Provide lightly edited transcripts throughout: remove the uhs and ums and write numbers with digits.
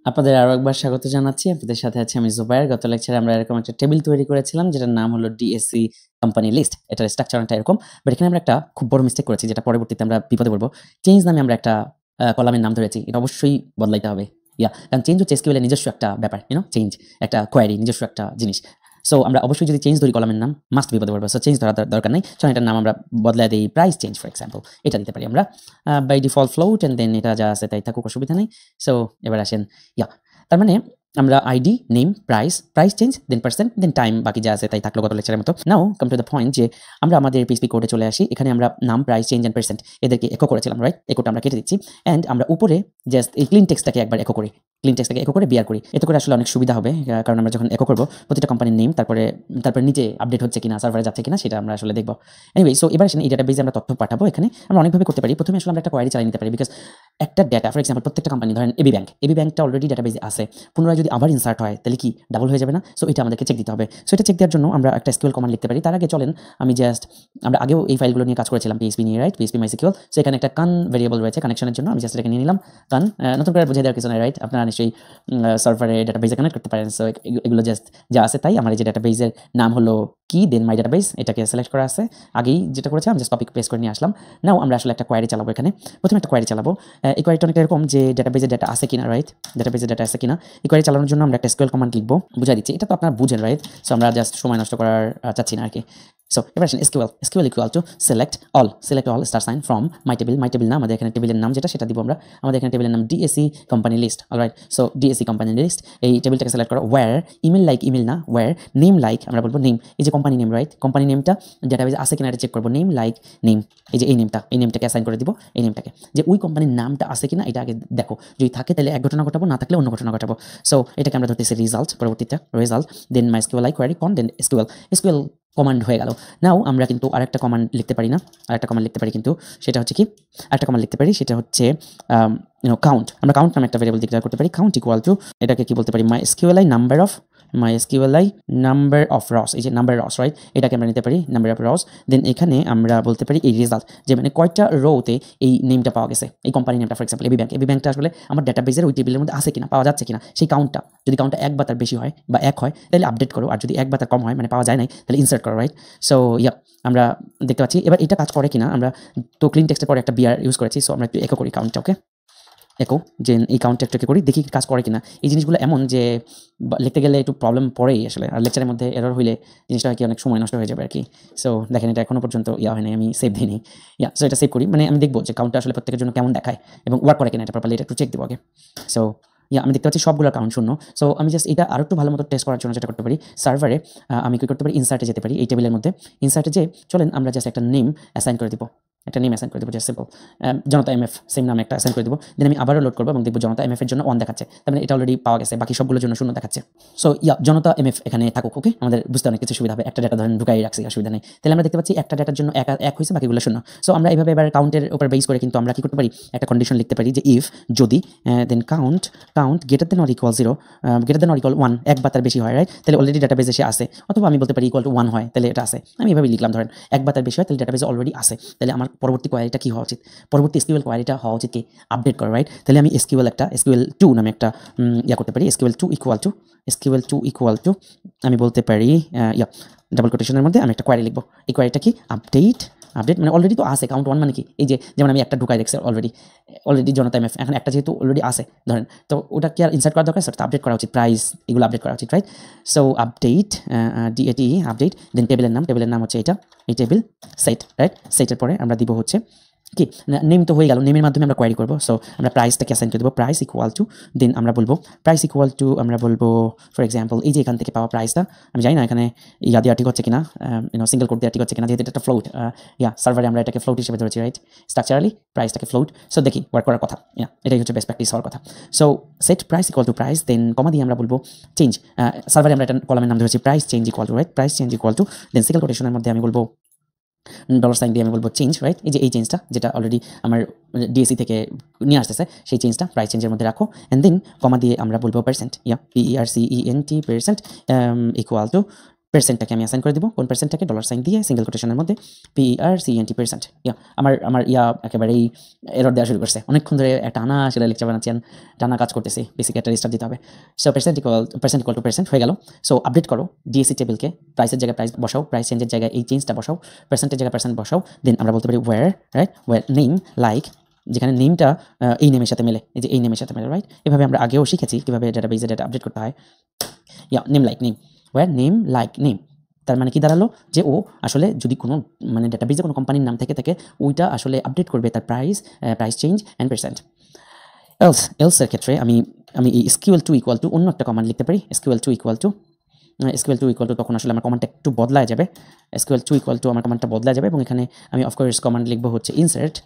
আপনাদের আরো একবার স্বাগত জানাচ্ছি। আপনাদের সাথে আছি আমি জুবায়ের। গত লেকচারে আমরা এরকম একটা টেবিল তৈরি করেছিলাম যেটার নাম হলো ডিএসসি কোম্পানি লিস্ট। এটার স্ট্রাকচার অনেকটা এরকম। বাট এখানে আমরা একটা খুব বড় মিস্টেক করেছি যেটা পরবর্তীতে আমরা বিপদে পড়ব। চেঞ্জ নামে আমরা একটা কলামের নাম ধরেছি। এটা অবশ্যই বদলাইতে হবে। কারণ চেঞ্জ হচ্ছে এসকিউএল এর নিজস্ব একটা ব্যাপার, চেঞ্জ একটা কোয়েরি, নিজস্ব একটা জিনিস। সো আমরা অবশ্যই যদি চেঞ্জ ধরি কলামের নাম মাস্ট বিপদে পড়বো। সো চেঞ্জ ধরার দরকার নেই। চলুন এটার নাম আমরা বদলায় দিই প্রাইস চেঞ্জ ফর এক্সাম্পল। এটা দিতে পারি আমরা by default float and then এটা যা আছে তাই থাকুক, অসুবিধা নেই। সো এবার আসেন তার মানে আমরা ID, name, price change, then percent, দেন টাইম, বাকি যা আছে তাই থাকলো গত লেকচারের মতো। নাও কাম টু দ্য পয়েন্ট যে আমরা আমাদের পিএইচপি কোডে চলে আসি। এখানে আমরা নাম, প্রাইস চেঞ্জ এন্ড পার্সেন্ট এদেরকে ইকো করেছিলাম, রাইট? ইকোটা আমরা কেটে দিচ্ছি এন্ড আমরা উপরে জাস্ট এই ক্লিন টেক্সটটাকে একবার ইকো করি। ক্লিন টেক্সটটাকে ইকো করে বিয়ার করি। এতে করে আসলে অনেক সুবিধা হবে, কারণ আমরা যখন ইকো করব প্রতিটা কোম্পানির নেম তারপরে নিচে আপডেট হচ্ছে কিনা, সার্ভারে যাচ্ছে কিনা সেটা আমরা আসলে দেখব। এনিওয়ে, সো এবার আসেন এই ডাটাবেজে আমরা তথ্য পাঠাবো। এখানে আমরা অনেকভাবে করতে পারি। প্রথমে আসলে আমরা একটা কোয়েরি চালিয়ে নিতে পারি, বিকজ একটা ডেটা ফর এক্সাম্পল প্রত্যেকটা কোম্পানি ধরেন এবি ব্যাংকটা অলরেডি ডাটাবেজে আছে, পুনরায় যদি আবার ইনসার্ট হয় তাহলে কি ডাবল হয়ে যাবে না? সো এটা আমাদেরকে চেক দিতে হবে। সো এটা চেক দেওয়ার জন্য আমরা একটা এসকিউএল কমান্ড লিখতে পারি। তার আগে চলেন আমরা আগেও এই ফাইলগুলো নিয়ে কাজ করেছিলাম পিএইচপি নিয়ে, রাইট? PHP MySQL. সো এখানে একটা কান ভেরিয়েবল রয়েছে কানেকশনের জন্য। আমি জাস্ট এটাকে নিয়ে নিলাম কান। নতুন করে বুঝিয়ে দেওয়ার কিছু নাই, রাইট? আপনারা নিশ্চয়ই সার্ভারে ডাটাবেজে কানেক্ট করতে পারেন। সো এগুলো জাস্ট যা আছে তাই। আমার এই যে ডাটাবেজের নাম হলো কি, দেন মাই ডাটাবেস, এটাকে সিলেক্ট করা আছে। আগেই যেটা করেছিলাম জাস্ট কপি পেস্ট করে নিয়ে আসলাম। নাও আমরা আসলে একটা কোয়েরি চালাবো। এখানে প্রথমে একটা কোয়েরি চালাবো। এই কোয়েরিটা অনেকটা এরকম যে ডাটাবেজে ডাটা আছে কিনা, রাইট? ডাটাবেজে ডাটা আছে কিনা এই কোয়েরি চালানোর জন্য আমরা একটা এসকিউএল কমান্ড লিখবো। বুঝাই দিচ্ছি, এটা তো আপনারা বুঝেন, রাইট? সো আমরা জাস্ট সময় নষ্ট করার চাচ্ছি না আর কি। সো এবার আসেন SQL equal to select all star sign from my table না, আমাদের এখানে টেবিলের নাম যেটা সেটা দিব আমরা। আমাদের এখানে টেবিলের নাম DSC company list, alright? So DSC company list, এই টেবিলটাকে সিলেক্ট করো। ওয়্যার ইমেল না, ওয়্যার নেম লাইক, আমরা বলবো নেম, এই যে কোম্পানি নেম, রাইট? কোম্পানি নেমটা ডাটাবেজে আছে কিনা এটা চেক করবো। নেম লাইক নেম, এই যে এই নেমটাকে অ্যাসাইন করে দিব। এই নেমটাকে যে ওই কোম্পানির নামটা আছে কিনা এটা আগে দেখো, যদি থাকে তাহলে এক ঘটনা ঘটাবো, না থাকলে অন্য ঘটনা ঘটাবো। সো এটাকে আমরা ধরতেছি রিজাল্ট, পরবর্তীতে রেজাল্ট, দেন মাই এসকিউএল কোয়েরি কন, দেন এসকিউএল কমান্ড হয়ে গেল। নাও আমরা কিন্তু আরেকটা কমান্ড লিখতে পারি না, আরেকটা কমান্ড লিখতে পারি কিন্তু সেটা হচ্ছে কি, একটা কমান্ড লিখতে পারি সেটা হচ্ছে কাউন্ট। আমরা কাউন্ট নামে একটা ভেরিয়েবল ডিক্লেয়ার করতে পারি। কাউন্ট ইকুয়াল টু এটাকে কি বলতে পারি, মাই এসকিউএল নাম্বার অফ রস, এই যে নাম্বার রস, রাইট? এটাকে আমরা নিতে পারি নাম্বার অফ রস। দেন এখানে আমরা বলতে পারি এই রেজাল্ট, যে মানে কয়টা রোতে এই নেমটা পাওয়া গেছে, এই কোম্পানি নেমটা ফর এক্সাম্পল এবি ব্যাংকটা আসলে আমার ডাটাবেজের ওই টেবিলের মধ্যে আছে কিনা, পাওয়া যাচ্ছে কিনা, সেই কাউন্টটা যদি কাউন্টটা এক বা তার বেশি হয় বা এক হয় তাহলে আপডেট করো, আর যদি এক বা তার কম হয় মানে পাওয়া যায় নাই তাহলে ইনসার্ট করো, রাইট? সো আমরা দেখতে পাচ্ছি এবার এটা কাজ করে কিনা। আমরা তো ক্লিন টেক্সটের পরে একটা বিআর ইউজ করেছি, সো আমরা একটু একো করি কাউন্টটা, ওকে? একো যে এই কাউন্টটা একটু করি, দেখি কাজ করে কিনা। এই জিনিসগুলো এমন যে লিখতে গেলে একটু প্রবলেম পড়েই আসলে, আর লেকচারের মধ্যে এরর হইলে জিনিসটা কি অনেক সময় নষ্ট হয়ে যাবে আর কি। সো দেখেন এটা এখনো পর্যন্ত হয় নাই, আমি সেভ দিইনি। সো এটা সেভ করি, মানে আমি দেখবো যে কাউন্টটা আসলে প্রত্যেকের জন্য কেমন দেখায় এবং ওয়ার্ক করে কিনা এটা প্রপারলি, এটা একটু চেক দেবো আগে। সো আমি দেখতে পাচ্ছি সবগুলো কাউন্ট শূন্য। সো আমি জাস্ট এটা আরো একটু ভালো মতো টেস্ট করার জন্য যেটা করতে পারি, সার্ভারে আমি কি করতে পারি, ইনসার্টে যেতে পারি। এই টেবিলের মধ্যে ইনসার্টে যে চলেন আমরা জাস্ট একটা নেম অ্যাসাইন করে দিব, একটা নেম অ্যাসাইন করে দেবো, জাস্ট সিম্পল জনতা এমএফ সেম নামে একটা অ্যাসাইন করে দেবো। দেন আমি আবারও লোড করবো এবং দেখবো জনতা এমএফ এর জন্য 1 দেখাচ্ছে, তার মানে এটা অলরেডি পাওয়া গেছে, বাকি সবগুলোর জন্য 0 দেখাচ্ছে। সো জনতা এমএফ এখানে থাকুক, ওকে? আমাদের বুঝতে অনেক কিছু সুবিধা হবে। একটা ডাটা ধরেন ঢুকাই রাখছি, অসুবিধা নেই। তাহলে আমরা দেখতে পাচ্ছি একটা ডাটার জন্য এক হয়েছে, বাকিগুলো 0। সো আমরা এইভাবে এবার কাউন্টের উপর বেস করে কিন্তু আমরা কি করতে পারি, একটা কন্ডিশন লিখতে পারি যে ইফ যদি then count greater than or equal 0, greater than or equal 1, এক বা তার বেশি হয়, রাইট? তাহলে অলরেডি ডাটাবেজে সে আছে। অথবা আমি বলতে পারি ইকুয়াল টু 1 হয়, তাহলে এটা আছে। আমি এভাবে লিখলাম, ধরেন এক বা তার বেশি হয় তাহলে ডাটাবেজে অলরেডি আছে। তাহলে আমার পরবর্তী কোয়েরিটা কি হওয়া উচিত, পরবর্তী এসকিউএল কোয়েরিটা হওয়া উচিত কি, আপডেট করা, রাইট? তাহলে আমি এসকিউএল 2 নামে একটা করতে পারি। এসকিউএল 2 ইকুয়াল টু আমি বলতে পারি ডাবল কোটেশনের মধ্যে আমি একটা কোয়েরি লিখবো। এই কোয়েরিটা কি, আপডেট মানে অলরেডি তো আছে। কাউন্ট 1 মানে কি, এই যে যেমন আমি একটা ঢুকাই দেখছি অলরেডি জনতা এমএফ, এখন একটা যেহেতু অলরেডি আছে ধরেন, তো ওটা কি আর ইনসার্ট করা দরকার, সেটা আপডেট করা উচিত, প্রাইস এগুলো আপডেট করা উচিত, right? So update DAT update, then টেবিলের নাম হচ্ছে এটা, এই টেবিল সেট, রাইট? সেটের পরে আমরা দিব হচ্ছে কি, নেম তো হয়ে গেল, নেমের মাধ্যমে আমরা কোয়েরি করবো। সো আমরা প্রাইসটাকে অ্যাসাইন করে দেবো, প্রাইস ইকুয়াল টু, দেন আমরা বলবো ফর এক্সাম্পল এই যে এখান থেকে পাওয়া প্রাইসটা, আমি জানি না এখানে দেওয়া ঠিক হচ্ছে কিনা, সিঙ্গেল কোড দেওয়া ঠিক হচ্ছে কিনা, যেহেতু এটা একটা ফ্লোট, সার্ভারে আমরা এটাকে ফ্লোট হিসেবে ধরেছি, রাইট? স্ট্রাকচারালি প্রাইসটাকে ফ্লোট। সো দেখি ওয়ার্ক করার কথা, এটাই হচ্ছে বেস্ট প্র্যাকটিস হওয়ার কথা। So set price equal to price, then comma দিয়ে আমরা বলবো চেঞ্জ, সার্ভারে আমরা একটা কলামের নাম ধরেছি price change equal to, right? Price change equal to, then single কোটেশনের মধ্যে আমি বলবো $সাইন দিয়ে আমি বলবো চেঞ্জ, রাইট? এই চেঞ্জটা যেটা অলরেডি আমার ডিএসসি থেকে নিয়ে আসতেছে, সেই চেঞ্জটা প্রাইস চেঞ্জের মধ্যে রাখো। অ্যান্ড দেন কমা দিয়ে আমরা বলবো percent, PERCENT percent equal to পার্সেন্টটাকে আমি অ্যাসাইন করে দিব। কোন পার্সেন্টটাকে ডলার সাইন দিয়ে সিঙ্গেল কোটেশনের মধ্যে PERCENT%। আমার একেবারেই এরর দেওয়া শুরু করছে। অনেকক্ষণ ধরে টানা আসলে লেকচার বানাচ্ছেন, টানা কাজ করতেছি, বেসিক একটা রেজিস্টার দিতে হবে। So percent equal two percent হয়ে গেল। সো আপডেট করো ডিএসি টেবিলকে, প্রাইসের জায়গায় প্রাইস বসাও, প্রাইস চেঞ্জের জায়গায় এই চেঞ্জটা বসাও, পার্সেন্টের জায়গায় পার্সেন্ট বসাও। দেন আমরা বলতে পারি where, right, where name like, যেখানে নেমটা এই নেমের সাথে মেলে, এই যে এই নেমের সাথে মেলে, রাইট। এভাবে আমরা আগেও শিখেছি কীভাবে ডাটাবেজে ডেটা আপডেট করতে হয়। Name like name, where name like name. তার মানে কি দাঁড়ালো যে ও আসলে যদি কোনো মানে ডাটাবেজে কোনো কোম্পানির নাম থেকে থাকে ওইটা আসলে আপডেট করবে তার প্রাইস চেঞ্জ অ্যান্ড পার্সেন্ট। এলসের ক্ষেত্রে আমি এই SQL2 ইকুয়াল টু অন্য একটা কমান্ড লিখতে পারি। SQL2 ইকুয়াল টু তখন আসলে আমার কমান্ডটা একটু বদলায় যাবে। SQL2 ইকুয়াল টু আমার কমান্ডটা বদলায় যাবে এবং এখানে আমি অফকোর্স কমান্ড লিখবো হচ্ছে ইনসার্ট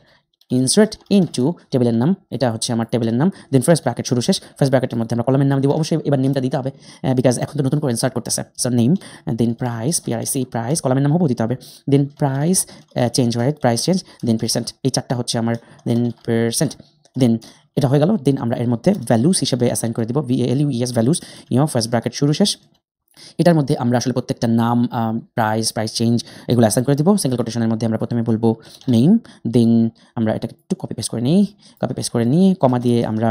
ইনটু টেবিলের নাম, এটা হচ্ছে আমার টেবিলের নাম। দেন ফার্স্ট ব্র্যাকেট শুরু শেষ, ফার্স্ট ব্র্যাকেটের মধ্যে আমরা কলামের নাম দিব। অবশ্যই এবার নেমটা দিতে হবে বিকজ এখন তো নতুন করে ইনসার্ট করতেছে। So name, then price, price, কলামের নাম হবো দিতে হবে। Then price change, right, price change, then percent, এই চারটা হচ্ছে আমার। দেন পার্সেন্ট, দেন এটা হয়ে গেল। দেন আমরা এর মধ্যে ভ্যালুস হিসেবে অ্যাসাইন করে দিব, VALUES ভ্যালুস, ফার্স্ট ব্র্যাকেট শুরু শেষ। এটার মধ্যে আমরা আসলে প্রত্যেকটা নাম, প্রাইস চেঞ্জ এগুলো অ্যাসাইন করে দিব। সিঙ্গেল কোটেশনের মধ্যে আমরা প্রথমে বলবো নেম, দেন আমরা এটাকে একটু কপি পেস্ট করে নিয়ে কমা দিয়ে আমরা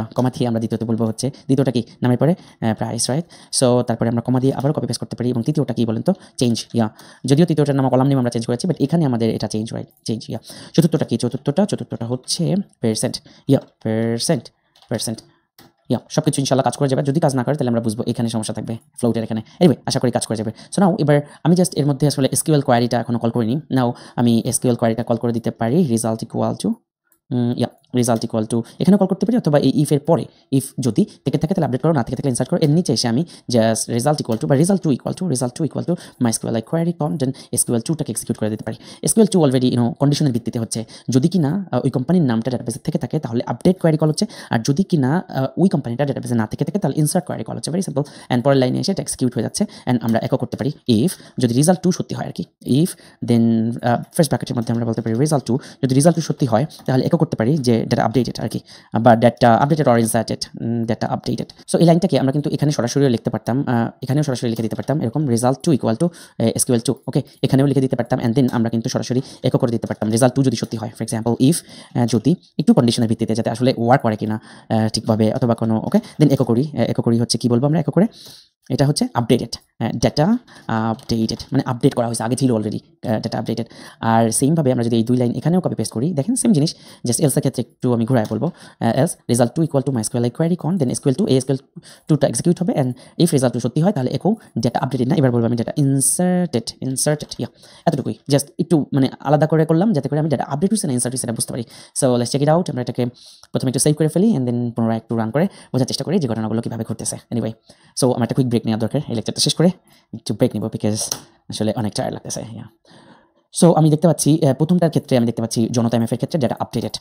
দ্বিতীয়তে বলবো হচ্ছে, দ্বিতীয়টা কি নামের পরে প্রাইস, রাইট। সো তারপরে আমরা কমা দিয়ে আবারও কপি পেস্ট করতে পারি এবং তৃতীয়টা কি বলেন তো, চেঞ্জ। যদিও তৃতীয়টার নাম কলাম নেম আমরা চেঞ্জ করেছি, বাট এখানে আমাদের এটা চেঞ্জ, রাইট, চেঞ্জ। চতুর্থটা কি, চতুর্থটা হচ্ছে পার্সেন্ট। সব কিছু ইনশাল্লাহ কাজ করে যাবে। যদি কাজ না করে তাহলে আমরা বুঝবো এখানে সমস্যা থাকবে ফ্লোটের এখানে। এনিওয়ে আশা করি কাজ করে যাবে। সো নাও এবার আমি জাস্ট এর মধ্যে আসলে SQL কোয়ারিটা এখনো কল করিনি। নাও আমি SQL কোয়ারিটা কল করে দিতে পারি, রেজাল্ট ইকুয়াল টু এখানে কল করতে পারি, অথবা এই ইফের পরে ইফ যদি থেকে থাকে তাহলে আপডেট করো, না থেকে থাকলে ইনসার্ট করো। এর নিচে এসে আমি just result two equal to MySQL query then SQL2টাকে এক্সিকিউট করে দিতে পারি। SQL2 অলরেডি কন্ডিশনের ভিত্তিতে হচ্ছে, যদি কিনা ওই কোম্পানির নামটা ডাটাবেসে থেকে থাকে তাহলে আপডেট কোয়ারি কল হচ্ছে, আর যদি কিনা ওই কোম্পানিটা ডাটাবেসে না থেকে থাকে তাহলে ইনসার্ট কোয়ারি কল হচ্ছে। Very simple. অ্যান্ড পরের লাইনে এসে এটা এক্সিকিউট হয়ে যাচ্ছে। অ্যান্ড আমরা একো করতে পারি ইফ যদি রেজাল্ট2 সত্যি হয় আর কি, ইফ দেন ফার্স্ট ব্র্যাকেটের মধ্যে আমরা বলতে পারি রেজাল্ট2, যদি রেজাল্ট2 সত্যি হয় তাহলে একো করতে পারি যে ডাটা আপডেটেড আর কি, বা data updated or inserted, data updated. So এই লাইনটাকে আমরা কিন্তু এখানে সরাসরিও লিখতে পারতাম, এখানেও সরাসরি লিখে দিতে পারতাম, এরকম রেজাল্ট2 ইকুয়াল টু SQL2, ওকে, এখানেও লিখে দিতে পারতাম। অ্যান্ড দেন আমরা কিন্তু সরাসরি একো করে দিতে পারতাম রেজাল্ট2 যদি সত্যি হয়। ফর এক্সাম্পল ইফ যদি একটু কন্ডিশনের ভিত্তিতে যাতে আসলে ওয়ার্ক করে কিনা ঠিকভাবে অথবা কোনো, ওকে, দেন একো করি হচ্ছে কি বলবো আমরা একো করে, এটা হচ্ছে আপডেটেড, ডাটা আপডেটেড, মানে আপডেট করা হয়েছে, আগে ছিল অলরেডি ডাটা আপডেটেড। আর সেমভাবে আমরা যদি এই দুই লাইন এখানেও কপি পেস্ট করি, দেখেন সেম জিনিস, জাস্ট এলসের ক্ষেত্রে একটু আমি ঘুরায় বলবো, else result two equal to MySQL query con then SQL2টা এক্সিকিউট হবে। অ্যান্ড ইফ রেজাল্ট2 সত্যি হয় তাহলে একো ডাটা আপডেটেড না, এবার বলবো আমি ডাটা ইনসার্টেড, এতটুকুই, জাস্ট একটু মানে আলাদা করে করলাম যাতে করে আমি ডাটা আপডেট হয়েছে না ইনসার্ট হয়েছে বুঝতে পারি। So let's check it out. আমরা এটাকে প্রথমে একটু সেভ করে ফেলি অ্যান্ড দেন পুনরায় একটু রান করে বোঝার চেষ্টা করি যে ঘটনাগুলো কীভাবে ঘটতেছে। এনিওয়ে সো আমার একটা কুইক ব্রেক নেওয়া দরকার, এই লেকচারটা শেষ করে একটু ব্রেক নিব বিকজ আসলে অনেক টায়ার্ড লাগতেছে। সো আমি দেখতে পাচ্ছি প্রথমটার ক্ষেত্রে আমি দেখতে পাচ্ছি জনতা এমএফের ক্ষেত্রে ডাটা আপডেটেড,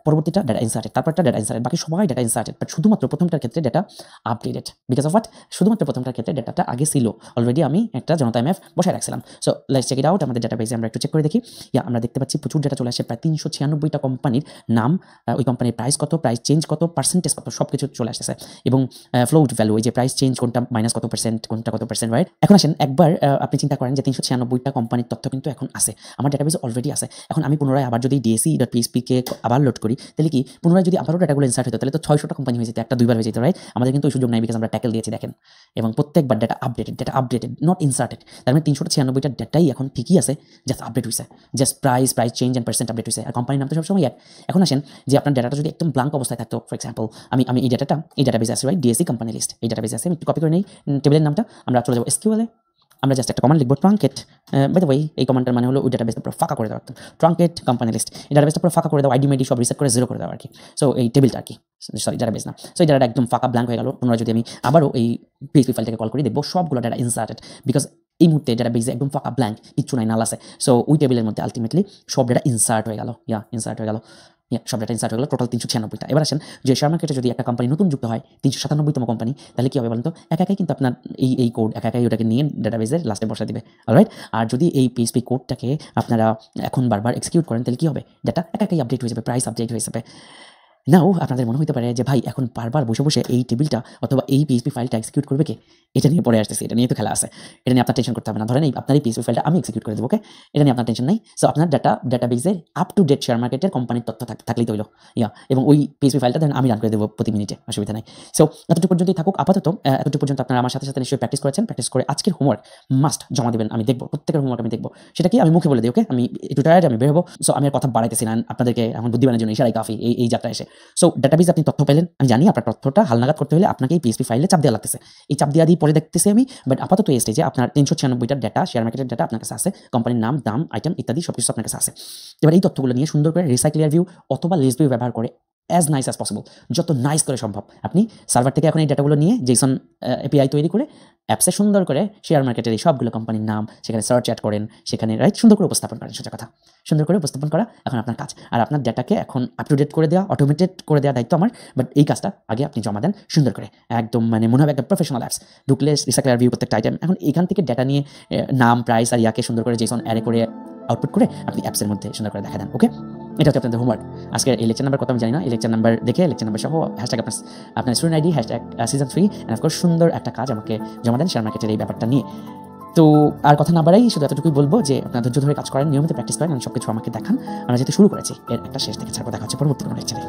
পরবর্তীটা ডাটা ইনসার্টেড, তারপরটা ডাটা ইনসার্টেড, বাকি সবাই ডাটা ইনসার্টেড, বাট শুধুমাত্র প্রথমটার ক্ষেত্রে data updated. Because of what, শুধুমাত্র প্রথমটার ক্ষেত্রে ডাটাটা আগে ছিল, অলরেডি আমি একটা জনতা এমএফ বসায় রাখছিলাম। So let's check it out. আমাদের ডাটাবেজে আমরা একটু চেক করে দেখি। আমরা দেখতে পাচ্ছি প্রচুর ডাটা চলে আসে, প্রায় 396টা কোম্পানির নাম, ওই কোম্পানির প্রাইস কত, প্রাইস চেঞ্জ কত, পার্সেন্টেজ কত, সব কিছু চলে আসতেছে। এবং ফ্লোট ভ্যালু, এই যে প্রাইস চেঞ্জ কোনটা মাইনাস কত পার্সেন্ট, কোনটা কত পার্সেন্ট, রাইট। এখন আসেন একবার আপনি চিন্তা করেন যে 396টা কোম্পানির তথ্য কিন্তু এখন আছে, আমার ডাটাবেজে অলরেডি আছে। এখন আমি পুনরায় আবার যদি DSE.PHP-কে আবার লোড করি তাহলে কি পুনরায় যদি আবারও ডাটাগুলো ইনসার্ট হতো তাহলে তো 600টা কোম্পানি হয়ে যেত, একটা দুইবার হয়ে যেত, রাইট। আমাদের কিন্তু ওই সুযোগ নাই বিকজ আমরা ট্যাকেল দিয়েছি দেখেন, এবং প্রত্যেকবার ডাটা আপডেটেড নট ইনসার্টেড। তার মানে 396টা ডাটাই এখন ঠিকই আছে, জাস্ট আপডেট হয়েছে, just price change and percent update হয়েছে, আর কোম্পানির নাম তো সবসময় এক। এখন আসেন যে আপনার ডাটাটা যদি একদম ব্লাঙ্ক অবস্থায় থাকতো, ফর এক্সাম্পল আমি এই ডাটাবেজে আছে, রাইট, DSE কোম্পানি লিস্ট, এই ডাটাবেজে আছে, আমি একটু কপি করে নেই টেবিলের নামটা, আমরা চলে যাবো SQL-এ, আমরা জাস্ট একটা কমান্ড লিখবো ট্রাঙ্কেট। বাই দ্য ওয়ে এই কমান্ডটার মানে হলো ওই ডাটাবেসটা পুরো ফাঁকা করে দেওয়া, ট্রাঙ্কেট কোম্পানি লিস্ট, এই ডাটাবেসটা পুরো ফাঁকা করে দাও, আইডি মেডি সব রিসেট করে 0 করে দেওয়া আর কি। সো এই টেবিলটা আর কি, সরি ডাটাবেস না, সো এই ডাটাটা একদম ফাঁকা ব্ল্যাঙ্ক হয়ে গেল। তোমরা যদি আমি আবারও এই PHP ফাইলটাকে কল করি দেখবো সবগুলো ডাটা ইনসার্টেড, বিকজ এই মুহূর্তে ডাটাবেসে একদম ফাঁকা ব্ল্যাঙ্ক, কিচ্ছু নাই, নাল আছে। সো ওই টেবিলের মধ্যে আলটিমেটলি সব ডাটা ইনসার্ট হয়ে গেল, সব ডাটা ইনসার্ট হয়ে গেল, টোটাল 396টা। এবার আসেন যে শেয়ার মার্কেটে যদি একটা কোম্পানি নতুন যুক্ত হয়, 397তম কোম্পানি, তাহলে কি হবে বলেন তো, একাই কিন্তু আপনার এই কোড একাই ওটাকে নিয়ে ডাটাবেসের লাস্টে বসা দিবে, অলরাইট। আর যদি এই PHP কোডটাকে আপনারা এখন বারবার এক্সিকিউট করেন তাহলে কি হবে, ডাটা একাই আপডেট হয়ে যাবে, প্রাইস আপডেট হয়ে যাবে। নাও আপনাদের মনে হইতে পারে যে ভাই এখন বারবার বসে বসে এই টেবিলটা অথবা এই পিএইচপি ফাইলটা এক্সিকিউট করবে কে? এটা নিয়ে পরে আসতেছি, এটা নিয়ে তো খেলা আছে। এটা নিয়ে আপনার টেনশন করতে হবে না। ধরেন আপনার এই পিএইচপি ফাইলটা আমি এক্সিকিউট করে দেবো, ওকে? এটা নিয়ে আপনার টেনশন নাই। সো আপনার ডাটাবেজে আপ টু ডেট শেয়ার মার্কেটের কোম্পানির তথ্য থাকলেই তো হইলো। এবং ওই পিএইচপি ফাইলটা ধরেন আমি রান করে দেবো প্রতি মিনিটে, অসুবিধা নাই। সো এতটুকু পর্যন্তই থাকুক আপাতত। এতটুকু পর্যন্ত আপনারা আমার সাথে নিশ্চয়ই প্র্যাকটিস করেছেন। প্র্যাকটিস করে আজকের হোমওয়ার্ক মাস্ট জমা দেবেন। আমি দেখবো প্রত্যেকের হোমওয়ার্ক আমি দেখবো। সেটা কি আমি মুখে বলে দিই, ওকে? আমি একটু টায়ার্ড, আমি বের হবো। সো আমি আর কথা বাড়াইতেছি না, আপনাদেরকে এখন বুদ্ধিমানের জন্য ইশারাই কাফি এই যাত্রা এসে। সো ডাটাবেজে আপনি তথ্য পেলেন, আমি জানি আপনার তথ্যটা হালনাগাদ করতে হলে আপনাকে এই পিএইচপি ফাইলে চাপ দেওয়া লাগতেছে। এই চাপ দেওয়া দিয়ে পরে দেখতেছি আমি, বাট আপাতত এই স্টেজে আপনার ৩৯৬টা ডাটা, শেয়ার মার্কেটের ডাটা আপনার কাছে আছে, কোম্পানির নাম, দাম, আইটেম ইত্যাদি সবকিছু আপনার কাছে আছে। এবার এই তথ্যগুলো নিয়ে সুন্দর করে রিসাইক্লিয়ার ভিউ অথবা লিস্ট ভিউ ব্যবহার করে অ্যাজ নাইস অ্যাজ পসিবল, যত নাইস করে সম্ভব আপনি সার্ভার থেকে এখন এই ডাটাগুলো নিয়ে জেসন এপিআই তৈরি করে অ্যাপসে সুন্দর করে শেয়ার মার্কেটের এই সবগুলো কোম্পানির নাম সেখানে সার্চ অ্যাড করেন, সেখানে রাইট সুন্দর করে উপস্থাপন করেন। সোজা কথা, সুন্দর করে উপস্থাপন করা এখন আপনার কাজ। আর আপনার ডাটাকে এখন আপ টু ডেট করে দেওয়া, অটোমেটেড করে দেওয়া দায়িত্ব আমার। বাট এই কাজটা আগে আপনি জমা দেন সুন্দর করে, একদম মানে মনে হবে একদম প্রফেশনাল অ্যাপস। ঢুকলে রিসাইক্লিয়ার ভিউ প্রত্যেকটা আইটেম, এখন এখান থেকে ডাটা নিয়ে নাম, প্রাইস আর ইয়াকে সুন্দর করে জেসন অ্যারে করে আউটপুট করে আপনি অ্যাপসের মধ্যে সুন্দর করে দেখা দেন, ওকে? এটা হচ্ছে আপনাদের হোমওয়ার্ক। আজকে এই লেকচার নাম্বার কত আমি জানি না, এই লেকচার নাম্বার দেখে লেকচার নাম্বার সহ হ্যাশট্যাগ আপনার student ID, hashtag season 3 and of course সুন্দর একটা কাজ আমাকে জমা দেন শেয়ার মার্কেটের এই ব্যাপারটা নিয়ে। তো আর কথা না বাড়াই, শুধু এতটুকুই বলবো যে আপনার ধৈর্য ধরে কাজ করেন, নিয়মিত প্র্যাকটিস করেন, সব কিছু আমাকে দেখান। আমরা যেহেতু শুরু করেছি এর একটা শেষ থেকে ছাড়বো। দেখা হচ্ছে পরবর্তী কোনো লেকচারে।